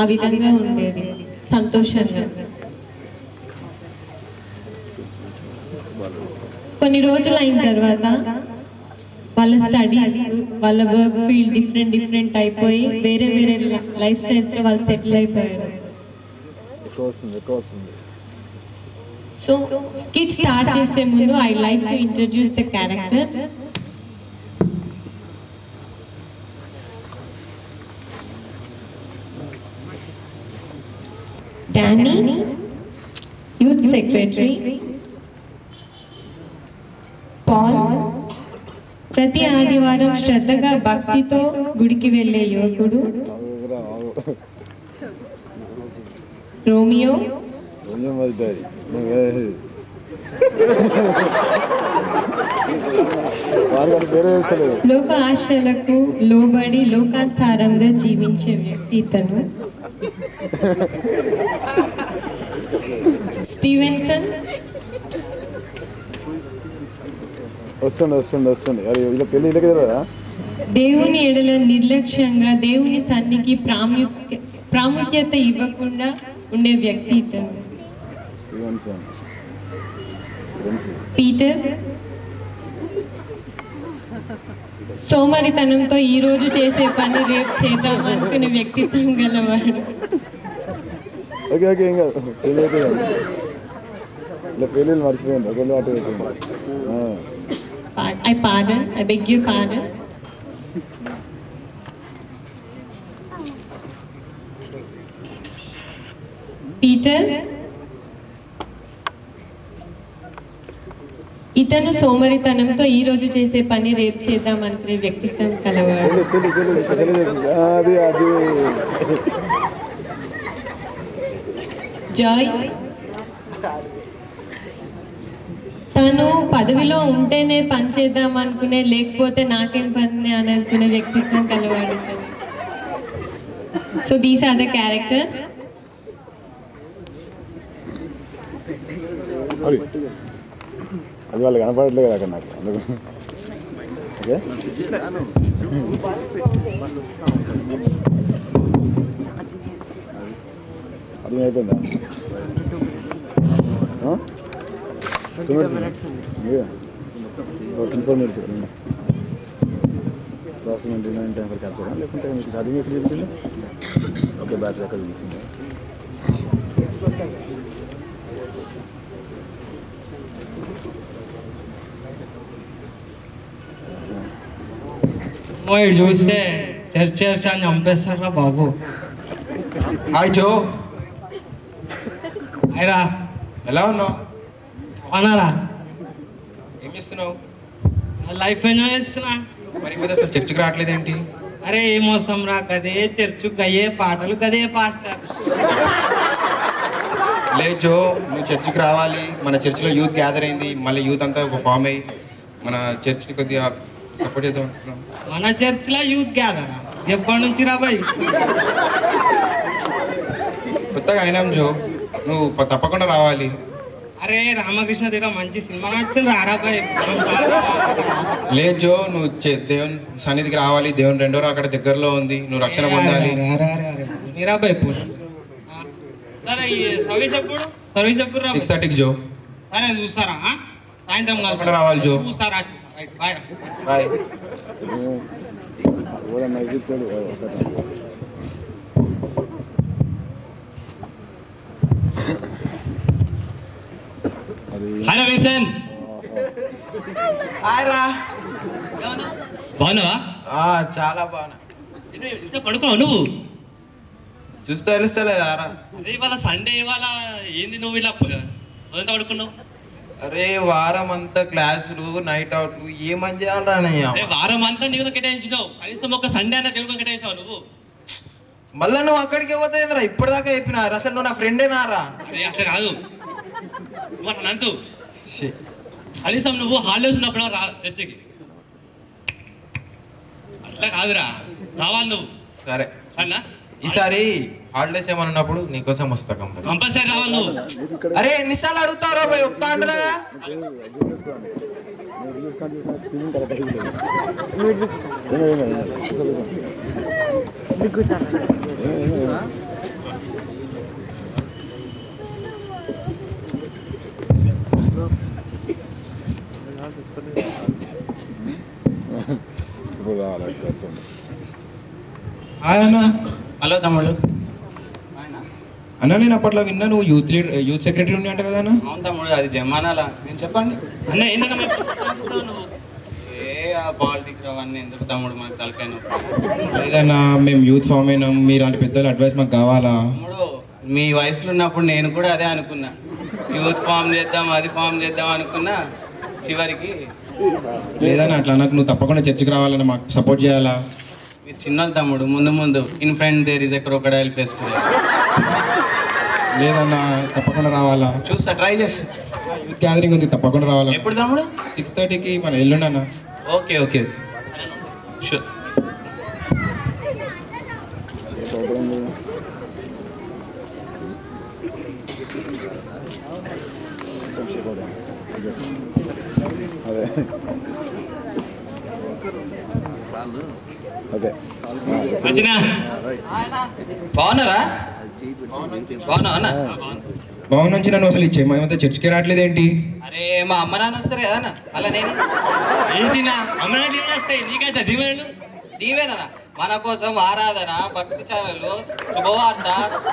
ఆ విధంగా ఉండేది, సంతోషంగా. కొన్ని రోజులు అయిన తర్వాత వాళ్ళ స్టడీస్, వాళ్ళ వర్క్ ఫీల్డ్ డిఫరెంట్ అయిపోయి వేరే లైఫ్ స్టైల్స్లో వాళ్ళు సెటిల్ అయిపోయారు. సో స్కిట్ స్టార్ట్ చేసే ముందు I like to introduce the characters. Danny, youth secretary. Paul, ప్రతి ఆదివారం శ్రద్ధగా భక్తితో గుడికి వెళ్ళే యువకుడు. రోమియో, లోక ఆశలకు లోబడి లోకానుసారంగా జీవించే వ్యక్తి ఇతను. స్టీవెన్సన్, దేవుని ఎడల నిర్లక్ష్యంగా దేవుని సన్నికి ప్రాముఖ్యత ఇవ్వకుండా ఉండే వ్యక్తి ఇతను. పీటర్, సోమరితనంతో ఈ రోజు చేసే పని రేపు చేద్దాం అనుకునే వ్యక్తిత్వం గలవాడు. I beg your pardon. Peter, ఇతను సోమరితనంతో ఈ రోజు చేసే పని రేపు చేద్దాం అనుకునే వ్యక్తిత్వం కలవాడు. జాయ్, తను పదవిలో ఉంటేనే పని చేద్దాం అనుకునే, లేకపోతే నాకేం పని అని అనుకునే వ్యక్తిత్వం కలవాడు. So these are the characters. అది వాళ్ళు కనపడట్లేదు కదా నాకు, అందుకు అది అయిపోయిందా? 2 minutes. 4 minutes అప్రాక్సిమేట్లీ 9 టైం వరకు క్యాప్చర్, లేకుంటే మీకు ఛార్జింగ్ ఎక్కడ చూపించండి. ఓకే, బ్యాటరీ ఎక్కడ చూపించింది? చూస్తే చర్చ అని చంపేస్తారా బాబు. హాయ్ జో, అయిరా, ఎలా ఉన్నావు? అన్నారా, ఏం చేస్తున్నావు? లైఫ్ ఎంజాయ్ చేస్తున్నా. మరి ఇప్పుడు అసలు చర్చికి రావట్లేదేంటి? అరే ఏమోసం రా, గదే చర్చు, గయ్యే పాటలు, గదే పాస్టర్. లేదు జో, నువ్వు చర్చికి రావాలి. మన చర్చిలో యూత్ గ్యాదర్ అయింది, మళ్ళీ యూత్ అంతా ఒక ఫామ్ అయ్యి మన చర్చిని కొద్దిగా సపోర్ట్ చేద్దాం అనుకున్నాం. మన చర్చిలో యూత్ గ్యాదరా? ఎప్పటి నుంచి రా బాయ్? కొత్తగా అయినాం జో, నువ్వు తప్పకుండా రావాలి. అరే రామకృష్ణ దగ్గర మంచి సినిమా నడిచింది, రారా బాయ్. లేదు జో, నువ్వు దేవుని సన్నిధికి రావాలి. దేవుని 2వ రాకడ దగ్గరలో ఉంది, నువ్వు రక్షణ పొందాలి. నీరా బాయ్ ఇప్పుడు. సరే ఈ సర్వీస్ ఎప్పుడు? 6:30కి జో. సరే చూస్తారా, సాయంత్రం రావాలి జో. చూస్తారా? Bye bye. హలో విన్సెంట్, బాగున్నావా? చాలా బాగున్నా. పడుకున్నావు నువ్వు? చూస్తే తెలుస్తలేదా? అదే ఇవాళ సండే, ఇవాళ ఏంది నువ్వు ఇలా మొదట పడుకున్నావు? అరే వారం అంతా క్లాసులు, నైట్ అవుట్లు, ఏమని చేయాలరా? వారం అంతా నీకు కేటాయించినావు, కనీసం ఒక సండే అన్న తెలుగు కేటాయించావు నువ్వు. మళ్ళా నువ్వు అక్కడికి పోతాయిందిరా? ఇప్పటిదాకా చెప్పినారు, అసలు నువ్వు నా ఫ్రెండేనారా? అరే అట్లా కాదు, నువ్వు అట్లా నంతు. కనీసం నువ్వు హాలిడేస్ ఉన్నప్పుడు రా చర్చికి. అట్లా కాదురా, రావాలి నువ్వు. సరే అన్నా, ఈసారి హాలిడేస్ ఏమని ఉన్నప్పుడు నీకోసం వస్తా కంపల్సరీ రావాలి నువ్వు. అరే ఎన్నిసార్లు అడుగుతావురా పోయి, వస్తా అంటారా? హాయ్ అన్న. హలో తమ్ముడు. అన్న నేను అప్పట్లో విన్నా నువ్వు యూత్ సెక్రటరీ ఉండి అంట కదా అన్న. అవును తమ్ముడు, అది జమానాలా. నేను చెప్పండి అన్న, ఎందుకన్నా పాలిటిక్స్ అవన్నీ ఎందుకు తమ్ముడు, మనకు తలకాయ నొప్పి. లేదన్నా మేము యూత్ ఫామ్ అయినాం, మీలాంటి పెద్దల అడ్వైస్ మాకు కావాలా. తమ్ముడు మీ వయసులో ఉన్నప్పుడు నేను కూడా అదే అనుకున్నా, యూత్ ఫామ్ చేద్దాం అది ఫామ్ చేద్దాం అనుకున్నా. చివరికి లేదన్నా అట్లా నాకు నువ్వు తప్పకుండా చర్చికి రావాలన్నా, మాకు సపోర్ట్ చేయాలా. మీరు చిన్నోళ్ళు తమ్ముడు, ముందు ముందు in front there is a crocodile festival. లేదన్నా తప్పకుండా రావాలా. చూస్తా, ట్రై చేస్తా. యూత్ గ్యాదరింగ్ ఉంది, తప్పకుండా రావాలా. ఎప్పుడు తమ్ముడు? 6:30కి మన ఎల్లుండి అన్న. Okay okay sure. అదే ఓకే. బాగున్నారా? బాగున్నా అన్న. బాగున్న నుంచి నన్ను అసలు ఇచ్చే మేమంతా చర్చికి రావట్లేదేంటి? అరే మా అమ్మ నాన్న వస్తారు కదా అన్న, అలా నేను ఏంటినా అమ్మ నాన్న వస్తాయి నీకైతే దీవెనలు. దీవెనా మన కోసం ఆరాధన, భక్తి ఛానల్, శుభవార్త,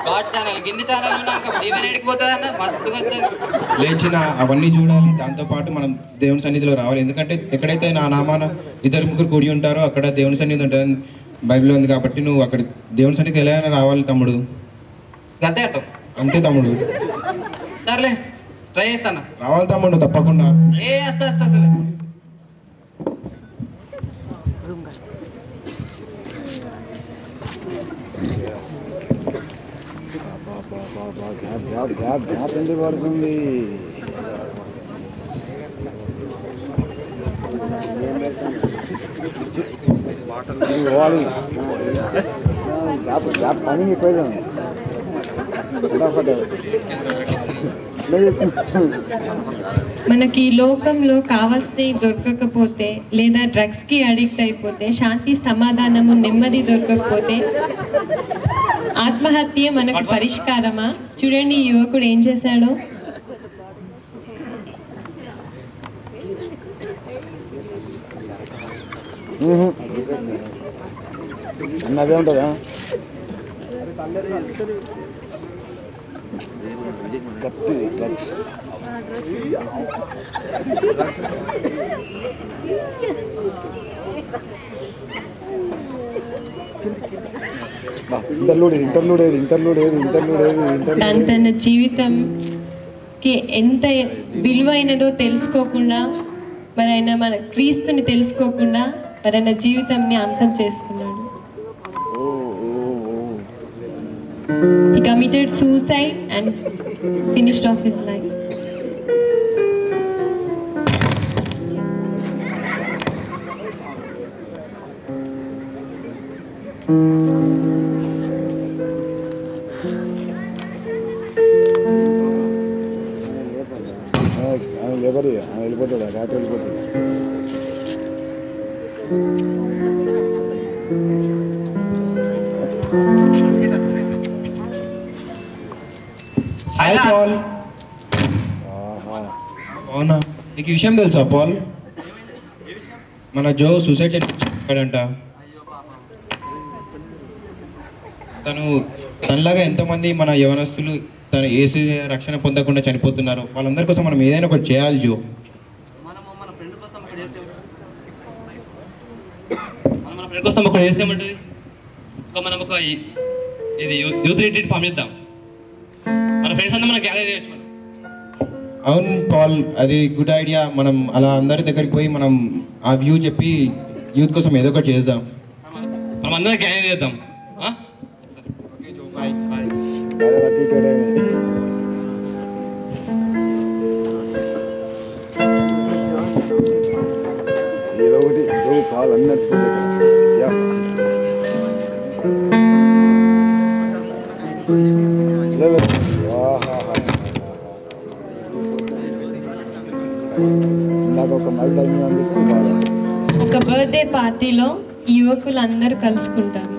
గాడ్ ఛానల్, గిన్ని ఛానల్ ఉన్నాక దీవెన ఎడికిపోతుంది అన్న, మస్తుగా వస్తుంది. లేచిన అవన్నీ చూడాలి, దాంతోపాటు మనం దేవుని సన్నిధిలో రావాలి. ఎందుకంటే ఎక్కడైతే నా నామాన 2-3 కూడి ఉంటారో అక్కడ దేవుని సన్నిధి ఉంటుంది, బైబిల్లో ఉంది. కాబట్టి నువ్వు అక్కడ దేవుని సన్నిధి ఎలా అయినా రావాలి తమ్ముడు. అంతే అంటావు? అంతే తమ్ముడు. సర్లే ట్రై చేస్తాను. రావాలి తమ్ముడు తప్పకుండా. వస్తా వస్తా అసలు. గ్యాప్ ఎందుకు పడుతుంది? గ్యాప్ పని ఎక్కువ. మనకి ఈ లోకంలో కావాల్సినవి దొరకకపోతే లేదా డ్రగ్స్కి అడిక్ట్ అయిపోతే, శాంతి సమాధానము నెమ్మది దొరకకపోతే ఆత్మహత్య మనకు పరిష్కారమా? చూడండి ఈ యువకుడు ఏం చేశాడో. అన్నదే ఉంటుందా? డ్రగ్స్ తన జీవితంకి ఎంత విలువైనదో తెలుసుకోకుండా, మరి ఆయన మన క్రీస్తుని తెలుసుకోకుండా మరి ఆయన జీవితంని అంతం చేసుకున్నాడు. He committed suicide and finished off his life. వెళ్ళిపోతాడు, రాత్రి వెళ్ళిపోతాడు. Hi Paul. అవునా, నీకు ఈ విషయం తెలుసా పాల్? మన జో సూసైడ్ చేశాడంట. తనలాగా ఎంతోమంది మన యవనస్తులు తన యేసు రక్షణ పొందకుండా చనిపోతున్నారు. వాళ్ళందరి కోసం మనం ఏదైనా ఒకటి చేయాలి జో. మన ఫ్రెండ్ కోసం ఒకటి చేస్తే ఏమంటుంది? మనం ఒక ఇది యూత్ రిట్రీట్ ఫామ్ చేద్దాం, మన ఫ్రెండ్స్ అందరూ మనం గ్యాదర్ చేయొచ్చు. అవును పాల్, అది గుడ్ ఐడియా. మనం అలా అందరి దగ్గరికి పోయి మనం ఆ వ్యూ చెప్పి యూత్ కోసం ఏదో ఒకటి చేద్దాం. మనం అందరం గ్యాదర్ చేద్దాం. ఏదో ఒకటి కావాలి అన్ని నడిచిపోతాయి. ఒక బర్త్డే పార్టీలో యువకులందరూ కలుసుకుంటారు.